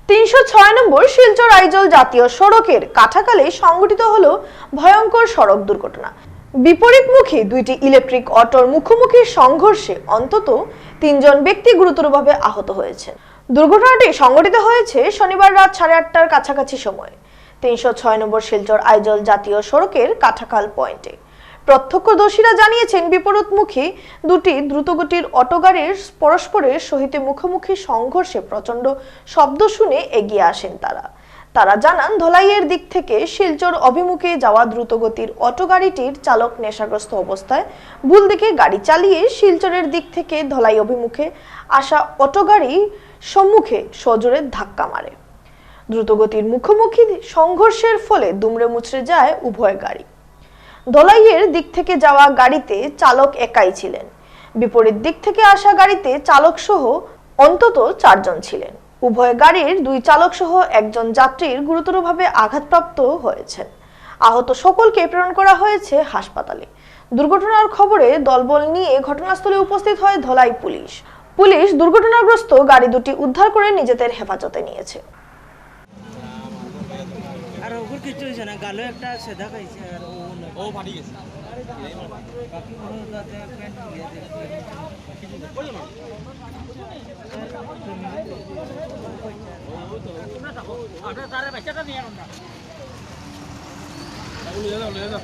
৩০৬ নম্বর শিলচর আইজল জাতীয় সড়কের কাঠাকালে সংঘটিত হলো ভয়ঙ্কর সড়ক দুর্ঘটনা। বিপরীতমুখী দুইটি ইলেকট্রিক অটোর মুখোমুখি সংঘর্ষে অন্তত ৩ জন ব্যক্তি গুরুতরভাবে আহত হয়েছে। দুর্ঘটনাটি সংঘটিত হয়েছে শনিবার রাত 8:30টার কাছাকাছি সময়ে ৩০৬ নম্বর শিলচর আইজল জাতীয় সড়কের কাঠাখাল পয়েন্টে। প্রত্যক্ষদর্শীরা জানিয়েছেন, বিপরীতমুখী দুটি দ্রুতগতির অটো গাড়ির পরস্পরের সহিত মুখোমুখি সংঘর্ষে প্রচণ্ড শব্দ শুনে এগিয়ে আসেন তারা জানান, ধলাইয়ের দিক থেকে শিলচর অভিমুখে যাওয়া দ্রুতগতির অটো গাড়িটির চালক নেশাগ্রস্ত অবস্থায় ভুল দিকে গাড়ি চালিয়ে শিলচরের দিক থেকে ধলাই অভিমুখে আসা অটো গাড়ি সম্মুখে সজোরে ধাক্কা মারে। দ্রুতগতির মুখোমুখি সংঘর্ষের ফলে দুমড়ে মুচড়ে যায় উভয় গাড়ি। ধলাইয়ের দিক থেকে যাওয়া গাড়িতে চালক একাই ছিলেন। বিপরীত দিক থেকে আসা গাড়িতে চালক সহ অন্তত 4 জন ছিলেন। উভয় গাড়ির 2 চালক সহ একজন যাত্রীর গুরুতরভাবে আঘাতপ্রাপ্ত হয়েছেন। আহত সকলকে প্রেরণ করা হয়েছে হাসপাতালে। দুর্ঘটনার খবরে দলবল নিয়ে ঘটনাস্থলে উপস্থিত হয় ধলাই পুলিশ দুর্ঘটনাগ্রস্ত গাড়ি দুটি উদ্ধার করে নিজেদের হেফাজতে নিয়েছে। আর ওগুর কিছু হইছে না, গালে একটা সেদা খাইছে আর ও ফাটি গেছে। বাকি কোনো দাতে প্যান্ট দিয়ে কিছু কইলো না। আটা তারে বাচ্চাটা নিয়ে আনো না। লয়ে যাও